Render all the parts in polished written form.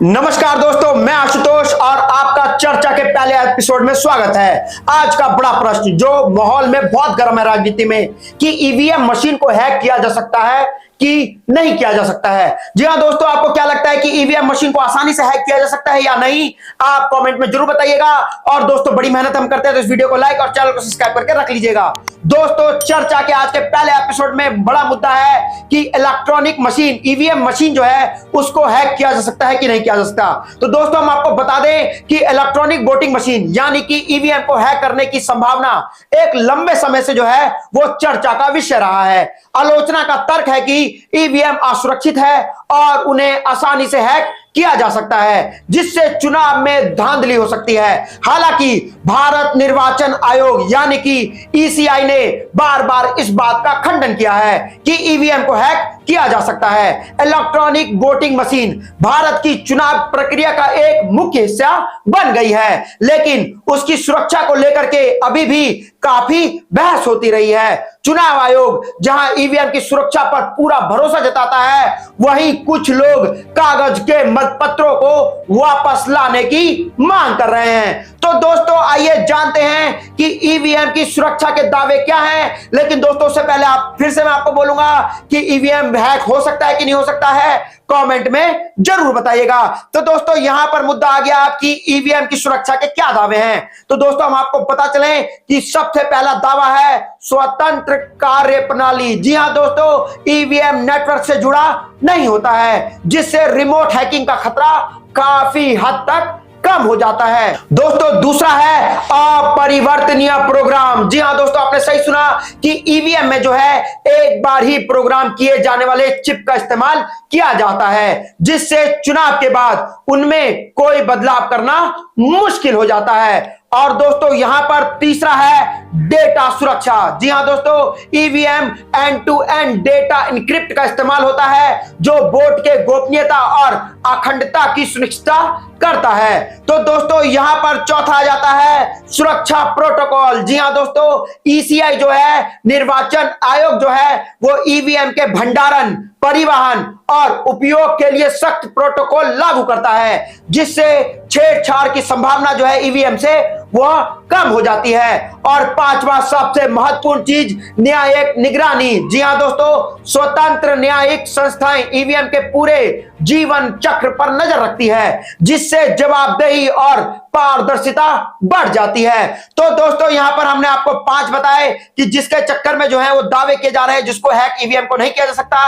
नमस्कार दोस्तों, मैं आशुतोष और आपका चर्चा के पहले एपिसोड में स्वागत है। आज का बड़ा प्रश्न जो माहौल में बहुत गर्म है राजनीति में कि ईवीएम मशीन को हैक किया जा सकता है कि नहीं किया जा सकता है। जी हां दोस्तों, आपको क्या लगता है कि ईवीएम मशीन को आसानी से हैक किया जा सकता है या नहीं? आप कमेंट में जरूर बताइएगा। और दोस्तों, बड़ी मेहनत हम करते हैं तो इस वीडियो को लाइक और चैनल को सब्सक्राइब करके रख लीजिएगा। दोस्तों, चर्चा के आज के पहले एपिसोड में बड़ा मुद्दा है कि इलेक्ट्रॉनिक मशीन ईवीएम मशीन जो है उसको हैक किया जा सकता है कि नहीं किया जा सकता। तो दोस्तों, हम आपको बता दें कि इलेक्ट्रॉनिक वोटिंग मशीन यानी कि ईवीएम को हैक करने की संभावना एक लंबे समय से जो है वो चर्चा का विषय रहा है। आलोचना का तर्क है कि ईवीएम असुरक्षित है और उन्हें आसानी से हैक किया जा सकता है, जिससे चुनाव में धांधली हो सकती है। हालांकि भारत निर्वाचन आयोग यानी कि ईसीआई ने बार बार इस बात का खंडन किया है कि ईवीएम को हैक किया जा सकता है। इलेक्ट्रॉनिक वोटिंग मशीन भारत की चुनाव प्रक्रिया का एक मुख्य हिस्सा बन गई है, लेकिन उसकी सुरक्षा को लेकर के अभी भी काफी बहस होती रही है। चुनाव आयोग जहां ईवीएम की सुरक्षा पर पूरा भरोसा जताता है, वहीं कुछ लोग कागज के मतपत्रों को वापस लाने की मांग कर रहे हैं। तो दोस्तों, आइए जानते हैं कि ईवीएम की सुरक्षा के दावे क्या हैं। लेकिन दोस्तों, उससे पहले फिर से मैं आपको बोलूंगा कि ईवीएम हैक हो सकता है कि नहीं हो सकता है, कमेंट में जरूर बताइएगा। तो दोस्तों, यहां पर मुद्दा आ गया आपकी ईवीएम की सुरक्षा के क्या दावे हैं। तो दोस्तों, हम आपको पता चले कि सबसे पहला दावा है स्वतंत्र कार्य प्रणाली। जी हां दोस्तों, ईवीएम नेटवर्क से जुड़ा नहीं होता है, जिससे रिमोट हैकिंग का खतरा काफी हद तक कम हो जाता है। दोस्तों, दूसरा है अपरिवर्तनीय प्रोग्राम। जी हां दोस्तों, आपने सही सुना कि ईवीएम में जो है एक बार ही प्रोग्राम किए जाने वाले चिप का इस्तेमाल किया जाता है, जिससे चुनाव के बाद उनमें कोई बदलाव करना मुश्किल हो जाता है। और दोस्तों, यहां पर तीसरा है डेटा सुरक्षा। जी हां दोस्तों, EVM end to end data encrypt का इस्तेमाल होता है, जो वोट के गोपनीयता और अखंडता की सुनिश्चितता करता है। तो दोस्तों, यहां पर चौथा आ जाता है सुरक्षा प्रोटोकॉल। जी हां दोस्तों, ईसीआई जो है निर्वाचन आयोग जो है वो ईवीएम के भंडारण, परिवहन और उपयोग के लिए सख्त प्रोटोकॉल लागू करता है, जिससे छेड़छाड़ की संभावना जो है ईवीएम से वह कम हो जाती है। और पांचवा सबसे महत्वपूर्ण चीज, न्यायिक निगरानी। जी हां दोस्तों, स्वतंत्र न्यायिक संस्थाएं ईवीएम के पूरे जीवन चक्र पर नजर रखती है, जिससे जवाबदेही और पारदर्शिता बढ़ जाती है। तो दोस्तों, यहां पर हमने आपको 5 बताए कि जिसके चक्कर में जो है वो दावे किए जा रहे हैं जिसको हैक ईवीएम को नहीं किया जा सकता।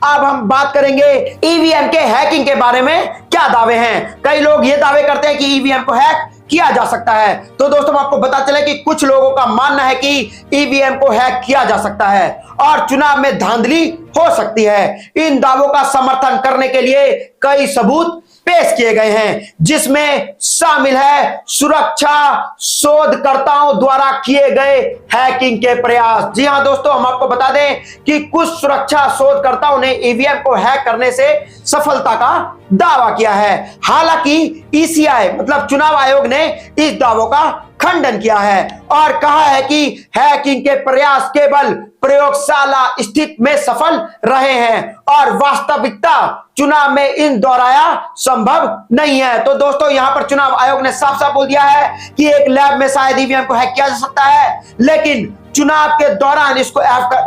अब हम बात करेंगे ईवीएम के हैकिंग के बारे में क्या दावे हैं। कई लोग ये दावे करते हैं कि ईवीएम को हैक किया जा सकता है। तो दोस्तों, आपको पता चले कि कुछ लोगों का मानना है कि ईवीएम को हैक किया जा सकता है और चुनाव में धांधली हो सकती है। इन दावों का समर्थन करने के लिए कई सबूत पेश किए गए हैं, जिसमें शामिल है सुरक्षा शोधकर्ताओं द्वारा किए गए हैकिंग के प्रयास। जी हां दोस्तों, हम आपको बता दें कि कुछ सुरक्षा शोधकर्ताओं ने ईवीएम को हैक करने से सफलता का दावा किया है। हालांकि ईसीआई मतलब चुनाव आयोग ने इस दावों का खंडन किया है और कहा है कि हैकिंग के प्रयास केवल प्रयोगशाला स्थिति में सफल रहे हैं और वास्तविकता चुनाव में इन दोहराया संभव नहीं है। तो दोस्तों, यहां पर चुनाव आयोग ने साफ साफ बोल दिया है कि एक लैब में शायद ईवीएम को हैक किया जा सकता है, लेकिन चुनाव के दौरान इसको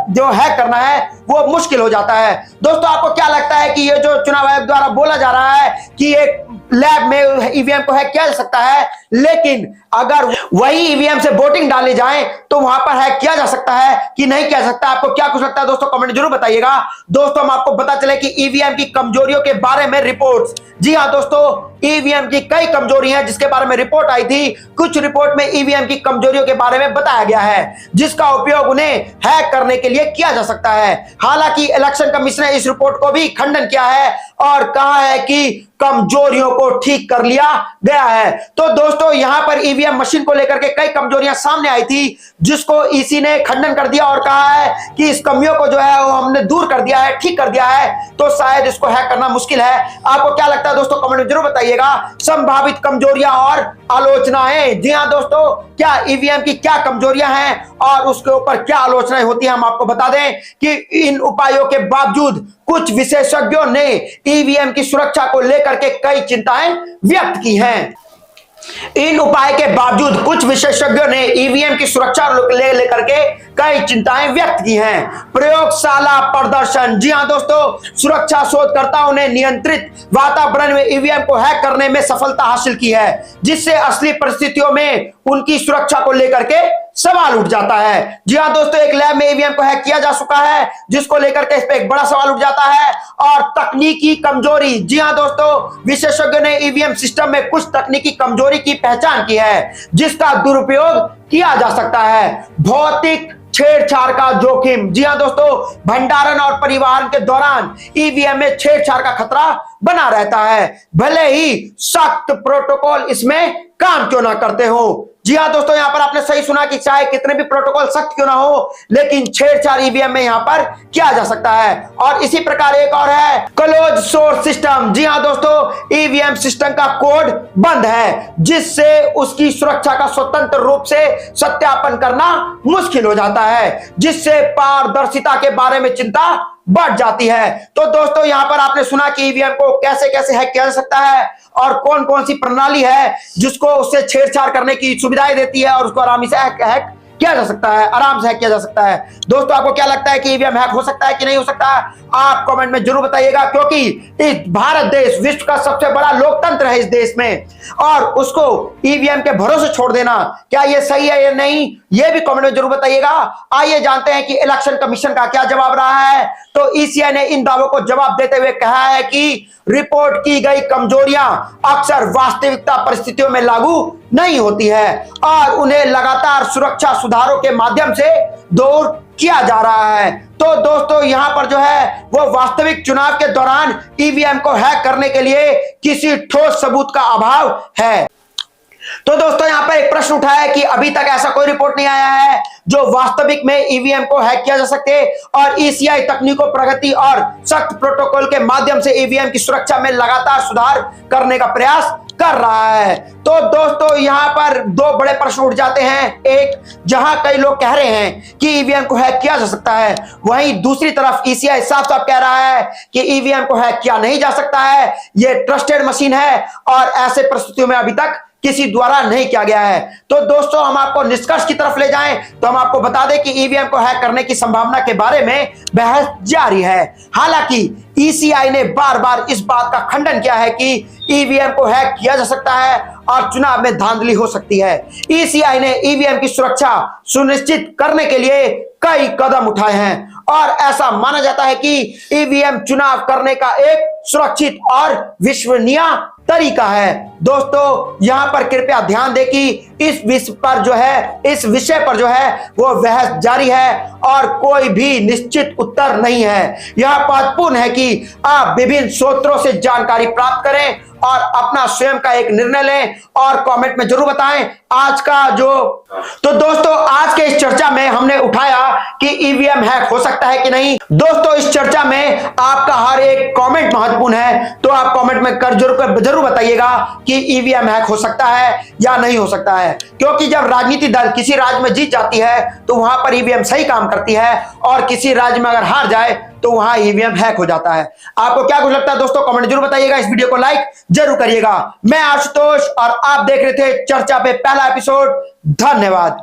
जो हैक करना है वो मुश्किल हो जाता है। दोस्तों, आपको क्या लगता है कि ये जो चुनाव आयोग द्वारा बोला जा रहा है कि एक लैब में ईवीएम को हैक किया जा सकता है, लेकिन अगर वही ईवीएम से वोटिंग डाले जाए तो वहां पर हैक किया जा सकता है कि नहीं किया जा सकता? आपको क्या कुछ लगता है दोस्तों, कमेंट जरूर बताइएगा। दोस्तों, हम आपको पता चले कि ईवीएम की कमजोरियों के बारे में रिपोर्ट्स। जी हां दोस्तों, ईवीएम की कई कमजोरी हैं जिसके बारे में रिपोर्ट आई थी। कुछ रिपोर्ट में ईवीएम की कमजोरियों के बारे में बताया गया है, जिसका उपयोग उन्हें हैक करने के लिए किया जा सकता है। हालांकि इलेक्शन कमीशन ने इस रिपोर्ट को भी खंडन किया है और कहा है कि कमजोरियों को ठीक कर लिया गया है। तो दोस्तों, दोस्तों यहां पर ईवीएम मशीन को लेकर के कई कमजोरियां सामने आई थी, जिसको ईसी ने खंडन कर दिया और कहा है कि इस कमियों को जो है वो हमने दूर कर दिया है, ठीक कर दिया है, तो शायद इसको हैक करना मुश्किल है। आपको क्या लगता है दोस्तों, कमेंट में जरूर बताइएगा। संभावित कमजोरियां और आलोचनाएं, जी हां दोस्तों, क्या ईवीएम की क्या कमजोरियां हैं और उसके ऊपर क्या आलोचनाएं होती हैं, हम आपको बता दें कि इन उपायों के बावजूद कुछ विशेषज्ञों ने ईवीएम की सुरक्षा को लेकर के कई चिंताएं व्यक्त की हैं। इन उपाय के बावजूद कुछ विशेषज्ञों ने ईवीएम की सुरक्षा लेकर के कई चिंताएं व्यक्त की हैं। प्रयोगशाला प्रदर्शन, जी हां दोस्तों, सुरक्षा शोधकर्ताओं ने नियंत्रित वातावरण में ईवीएम को हैक करने में सफलता हासिल की है, जिससे असली परिस्थितियों में उनकी सुरक्षा को लेकर के सवाल उठ जाता है। जी हां दोस्तों, एक लैब में ईवीएम को हैक किया जा चुका है, जिसको लेकर के इस पे एक बड़ा सवाल उठ जाता है। और तकनीकी कमजोरी, जी हां दोस्तों, विशेषज्ञों ने ईवीएम सिस्टम में कुछ तकनीकी कमजोरी की पहचान की है, जिसका दुरुपयोग किया जा सकता है। भौतिक छेड़छाड़ का जोखिम, जी हां दोस्तों, भंडारण और परिवहन के दौरान ईवीएम में छेड़छाड़ का खतरा बना रहता है, भले ही सख्त प्रोटोकॉल इसमें काम क्यों ना करते हो। जी हां दोस्तों, यहां पर आपने सही सुना कि चाहे कितने भी प्रोटोकॉल सख्त क्यों ना हो, लेकिन छेड़छाड़ ईवीएम में यहां पर किया जा सकता है। और इसी प्रकार एक और है क्लोज सोर्स सिस्टम। जी हां दोस्तों, ईवीएम सिस्टम का कोड बंद है, जिससे उसकी सुरक्षा का स्वतंत्र रूप से सत्यापन करना मुश्किल हो जाता है, जिससे पारदर्शिता के बारे में चिंता बढ़ जाती है। तो दोस्तों यहां पर आपने सुना कि ईवीएम को कैसे कैसे हैक किया जा सकता है और कौन कौन सी प्रणाली है जिसको उससे छेड़छाड़ करने की सुविधाएं देती है और उसको आराम से हैक किया जा सकता है, आराम से हैक किया जा सकता है। दोस्तों आपको क्या लगता है कि ईवीएम हैक हो सकता है कि नहीं हो सकता है, आप कमेंट में जरूर बताइएगा, क्योंकि इस भारत देश विश्व का सबसे बड़ा लोकतंत्र है इस देश में, और उसको ईवीएम के भरोसे छोड़ देना क्या ये सही है या नहीं, ये भी कमेंट में जरूर बताइएगा। आइए जानते हैं कि इलेक्शन कमीशन का क्या जवाब रहा है। तो ईसीआई ने इन दावों को जवाब देते हुए कहा है कि रिपोर्ट की गई कमजोरियां अक्सर वास्तविकता परिस्थितियों में लागू नहीं होती है और उन्हें लगातार सुरक्षा सुधारों के माध्यम से दूर किया जा रहा है। तो दोस्तों यहां पर जो है वो वास्तविक चुनाव के दौरान ईवीएम को हैक करने के लिए किसी ठोस सबूत का अभाव है। तो दोस्तों यहां पर एक प्रश्न उठा है कि अभी तक ऐसा कोई रिपोर्ट नहीं आया है जो वास्तविक में ईवीएम को हैक किया जा सके, और ईसीआई तकनीकों प्रगति और सख्त प्रोटोकॉल के माध्यम से ईवीएम की सुरक्षा में लगातार सुधार करने का प्रयास कर रहा है। तो दोस्तों यहां पर दो बड़े प्रश्न उठ जाते हैं। एक, जहां कई लोग कह रहे हैं कि ईवीएम को हैक किया जा सकता है, वहीं दूसरी तरफ ईसीआई साफ साफ कह रहा है कि ईवीएम को हैक किया नहीं जा सकता है, यह ट्रस्टेड मशीन है और ऐसे परिस्थितियों में अभी तक किसी द्वारा नहीं किया गया है। तो दोस्तों हम आपको निष्कर्ष की तरफ ले जाएं तो हम आपको बता दें कि ईवीएम को हैक करने की संभावना के बारे में बहस जारी है। हालांकि ईसीआई ने बार बार इस बात का खंडन किया है कि ईवीएम को हैक किया जा सकता है और चुनाव में धांधली हो सकती है। ईसीआई ने ईवीएम की सुरक्षा सुनिश्चित करने के लिए कई कदम उठाए हैं और ऐसा माना जाता है कि ईवीएम चुनाव करने का एक सुरक्षित और विश्वसनीय तरीका है। दोस्तों यहां पर कृपया ध्यान दें कि इस विषय पर जो है वो बहस जारी है और कोई भी निश्चित उत्तर नहीं है। यह महत्वपूर्ण है कि आप विभिन्न स्रोतों से जानकारी प्राप्त करें और अपना स्वयं का एक निर्णय लें और कमेंट में जरूर बताएं। तो दोस्तों आज के इस चर्चा में हमने उठाया कि ईवीएम हैक हो सकता है कि नहीं। दोस्तों इस चर्चा में आपका हर एक कमेंट महत्वपूर्ण है, तो आप कमेंट में जरूर बताइएगा कि ईवीएम हैक हो सकता है या नहीं हो सकता है, क्योंकि जब राजनीति दल किसी राज्य में जीत जाती है तो वहां पर ईवीएम सही काम करती है और किसी राज्य में अगर हार जाए तो वहां ईवीएम हैक हो जाता है। आपको क्या कुछ लगता है दोस्तों, कमेंट जरूर बताइएगा, इस वीडियो को लाइक जरूर करिएगा। मैं आशुतोष और आप देख रहे थे चर्चा पे पहला एपिसोड। धन्यवाद।